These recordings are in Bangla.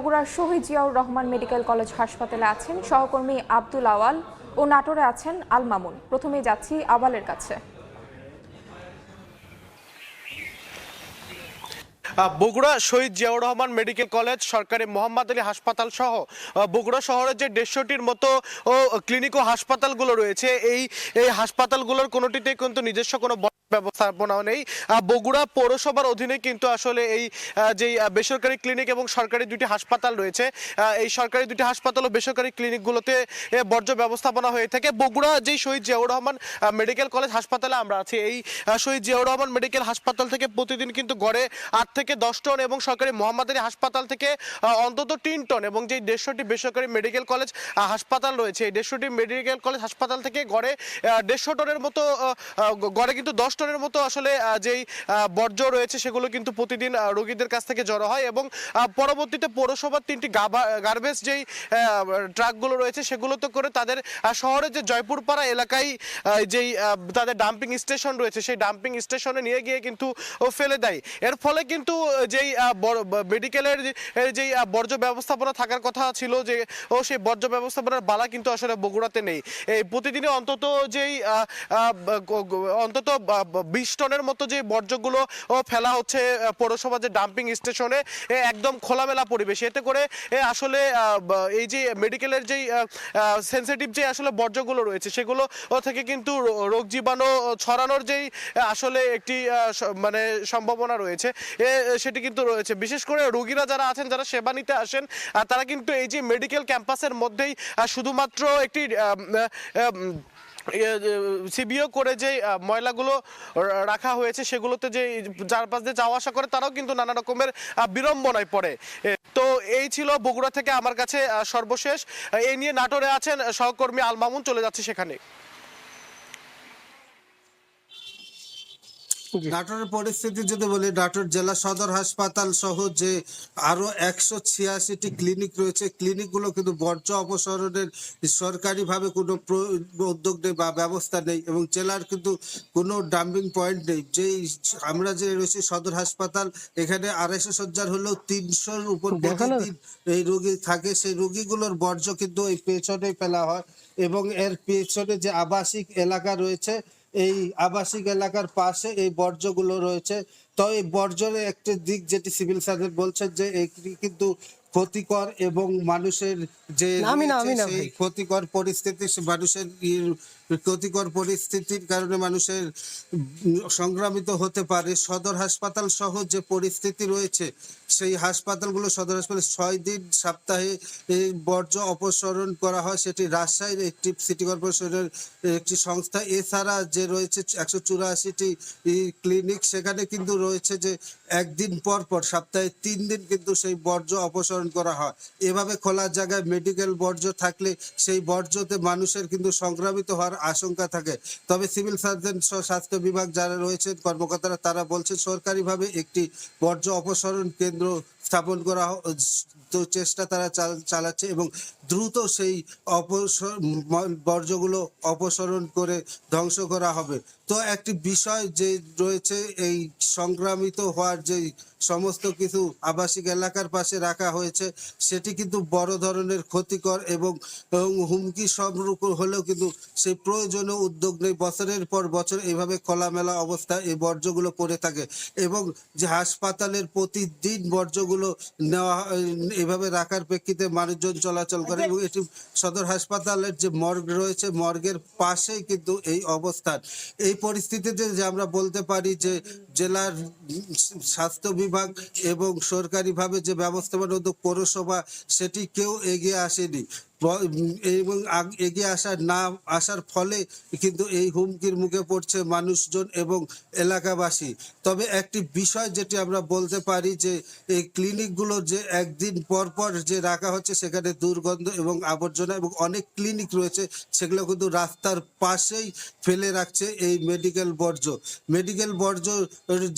বগুড়ার শহীদ জিয়াউর রহমান মেডিকেল কলেজ হাসপাতালে আছেন সহকর্মী আব্দুল আওয়াল ও নাটোরে আছেন আল মামুন। প্রথমেই যাচ্ছি আওয়ালের কাছে। বগুড়া শহীদ জিয়াউর রহমান মেডিকেল কলেজ, সরকারি মোহাম্মদ আলী হাসপাতাল সহ বগুড়া শহরের যে 150টির মতো ক্লিনিক ও হাসপাতালগুলো রয়েছে, এই হাসপাতালগুলোর কোনোটিতে কিন্তু নিজস্ব কোনো ব্যবস্থাপনা নেই। বগুড়া পৌরসভার অধীনে কিন্তু আসলে এই যে বেসরকারি ক্লিনিক এবং সরকারি দুটি হাসপাতাল রয়েছে, এই সরকারি দুটি হাসপাতাল ও বেসরকারি ক্লিনিকগুলোতে বর্জ্য ব্যবস্থাপনা হয়ে থাকে। বগুড়া যেই শহীদ জিয়াউর রহমান মেডিকেল কলেজ হাসপাতালে আমরা আছি, এই শহীদ জিয়াউর রহমান মেডিকেল হাসপাতাল থেকে প্রতিদিন কিন্তু গড়ে 8 থেকে 10 টন এবং সরকারি মোহাম্মদ আলী হাসপাতাল থেকে অন্তত 3 টন, এবং যে 150টি বেসরকারি মেডিকেল কলেজ হাসপাতাল রয়েছে, এই 150টি মেডিকেল কলেজ হাসপাতাল থেকে গড়ে 150 টনের মতো, গড়ে কিন্তু 10 টনের মতো আসলে যেই বর্জ্য রয়েছে সেগুলো কিন্তু প্রতিদিন রোগীদের কাছ থেকে জড়ো হয়, এবং পরবর্তীতে পৌরসভার 3টি গার্বেজ যেই ট্রাকগুলো রয়েছে সেগুলোতে করে তাদের শহরের যে জয়পুরপাড়া এলাকায় যেই তাদের ডাম্পিং স্টেশন রয়েছে সেই ডাম্পিং স্টেশনে নিয়ে গিয়ে কিন্তু ফেলে দেয়। এর ফলে কিন্তু যেই মেডিকেলের যেই বর্জ্য ব্যবস্থাপনা থাকার কথা ছিল, যে সেই বর্জ্য ব্যবস্থাপনার বালা কিন্তু আসলে বগুড়াতে নেই। এই প্রতিদিনে অন্তত 20 টনের মতো যে বর্জ্যগুলো ফেলা হচ্ছে পৌরসভার যে ডাম্পিং স্টেশনে, একদম খোলামেলা পরিবেশ। এতে করে আসলে এই যে মেডিকেলের যেই সেন্সিটিভ যে আসলে বর্জ্যগুলো রয়েছে সেগুলো থেকে কিন্তু রোগ জীবাণু ছড়ানোর যেই আসলে একটি মানে সম্ভাবনা রয়েছে, সেটি কিন্তু রয়েছে। বিশেষ করে রোগীরা যারা আছেন, যারা সেবা নিতে আসেন, তারা কিন্তু এই যে মেডিকেল ক্যাম্পাসের মধ্যেই শুধুমাত্র একটি সিবিও করে যে ময়লাগুলো রাখা হয়েছে সেগুলোতে যে চারপাশ দিয়ে যাওয়া আসা করে, তারাও কিন্তু নানা রকমের বিড়ম্বনায় পড়ে। তো এই ছিল বগুড়া থেকে আমার কাছে সর্বশেষ। এই নিয়ে নাটোরে আছেন সহকর্মী আল মামুন, চলে যাচ্ছে সেখানে। নাটোরের পরিস্থিতি যদি বলি, নাটোর জেলা সদর হাসপাতাল সহ যে আরো 186টি ক্লিনিক রয়েছে, ক্লিনিকগুলো কিন্তু বর্জ্য অপসারণের সরকারিভাবে কোনো উদ্যোগ নেই বা ব্যবস্থা নেই, এবং জেলার কিন্তু কোনো ডাম্পিং পয়েন্ট নেই। যেই আমরা যে রয়েছি সদর হাসপাতাল, এখানে 250 শয্যার হলেও 300-র উপর প্রতিদিন এই রোগী থাকে। সেই রোগীগুলোর বর্জ্য কিন্তু এই পেছনে ফেলা হয়, এবং এর পেছনে যে আবাসিক এলাকা রয়েছে, এই আবাসিক এলাকার পাশে এই বর্জ্যগুলো রয়েছে। তো এই বর্জ্যের একটি দিক যেটি সিভিল সার্জন বলছেন যে এটি কিন্তু ক্ষতিকর, এবং মানুষের যে সেই ক্ষতিকর পরিস্থিতি, মানুষের ক্ষতিকর পরিস্থিতির কারণে মানুষের সংক্রামিত হতে পারে। সদর হাসপাতাল সহ যে পরিস্থিতি রয়েছে, সেই হাসপাতালগুলো সদর হাসপাতালে 6 দিন সপ্তাহে এই বর্জ্য অপসারণ করা হয়। সেটি রাজশাহীর একটি সিটি কর্পোরেশনের একটি সংস্থা। এছাড়া যে রয়েছে 184টি ক্লিনিক, সেখানে কিন্তু রয়েছে যে একদিন পর পর সপ্তাহে 3 দিন কিন্তু সেই বর্জ্য অপসারণ করা হয়। এভাবে খোলা জায়গায় মেডিকেল বর্জ্য থাকলে সেই বর্জ্যতে মানুষের কিন্তু সংক্রামিত হওয়ার আশঙ্কা থাকে। তবে সিভিল সার্জন স্বাস্থ্য বিভাগ যারা রয়েছেন কর্মকর্তারা, তারা বলছেন সরকারিভাবে একটি বর্জ্য অপসারণ কেন্দ্র স্থাপন করা চেষ্টা তারা চালাচ্ছে, এবং দ্রুত সেই বর্জ্যগুলো অপসারণ করে ধ্বংস করা হবে। তো একটি বিষয় যে রয়েছে, এই সংক্রামিত হওয়ার যে সমস্ত কিছু আবাসিক এলাকার পাশে রাখা হয়েছে, সেটি কিন্তু বড় ধরনের ক্ষতিকর এবং হুমকি স্বরূপ হলেও কিন্তু সেই প্রয়োজনীয় উদ্যোগ নেই। বছরের পর বছর এইভাবে খোলামেলা অবস্থায় এই বর্জ্যগুলো পড়ে থাকে, এবং যে হাসপাতালের প্রতিদিন বর্জ্যগুলো নেওয়া এভাবে রাখার প্রেক্ষিতে মানুষজন চলাচল করে, এবং এটি সদর হাসপাতালের যে মর্গ রয়েছে, মর্গের পাশেই কিন্তু এই অবস্থান। এই পরিস্থিতিতে যে আমরা বলতে পারি যে জেলার স্বাস্থ্য বিভাগ এবং সরকারিভাবে যে ব্যবস্থাপনা উদ্যোগ পৌরসভা, সেটি কেউ এগিয়ে আসেনি, এবং এগিয়ে আসার ফলে কিন্তু এই হুমকির মুখে পড়ছে মানুষজন এবং এলাকাবাসী। তবে একটি বিষয় যেটি আমরা বলতে পারি যে এই ক্লিনিকগুলো যে একদিন পর পর যে রাখা হচ্ছে, সেখানে দুর্গন্ধ এবং আবর্জনা, এবং অনেক ক্লিনিক রয়েছে সেগুলো কিন্তু রাস্তার পাশেই ফেলে রাখছে এই মেডিকেল বর্জ্য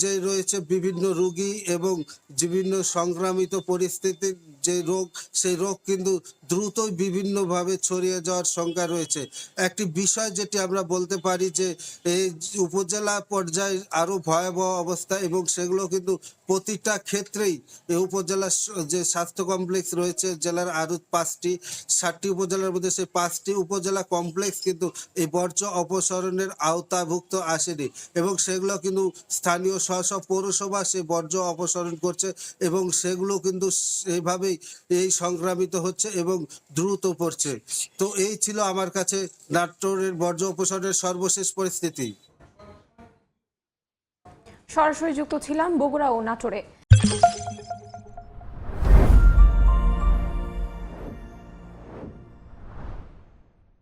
যে রয়েছে, বিভিন্ন রোগী এবং বিভিন্ন সংক্রামিত পরিস্থিতির যে রোগ, সেই রোগ কিন্তু দ্রুতই বিভিন্নভাবে ছড়িয়ে যাওয়ার শঙ্কা রয়েছে। একটি বিষয় যেটি আমরা বলতে পারি যে এই উপজেলা পর্যায়ে আরো ভয়াবহ অবস্থা, এবং সেগুলো কিন্তু প্রতিটা ক্ষেত্রেই এই উপজেলার যে স্বাস্থ্য কমপ্লেক্স রয়েছে জেলার আরো 5টি 7টি উপজেলার মধ্যে সেই 5টি উপজেলা কমপ্লেক্স কিন্তু এই বর্জ্য অপসারণের আওতাভুক্ত আসেনি এবং সেগুলো কিন্তু স্থানীয় স্ব পৌরসভা সেই বর্জ্য অপসারণ করছে এবং সেগুলো কিন্তু সেইভাবেই এই সংক্রামিত হচ্ছে এবং দ্রুত পড়ছে। তো এই ছিল আমার কাছে নাটোরের বর্জ্য অপসারণের সর্বশেষ পরিস্থিতি। সরাসরি যুক্ত ছিলাম বগুড়া ও নাটোরে।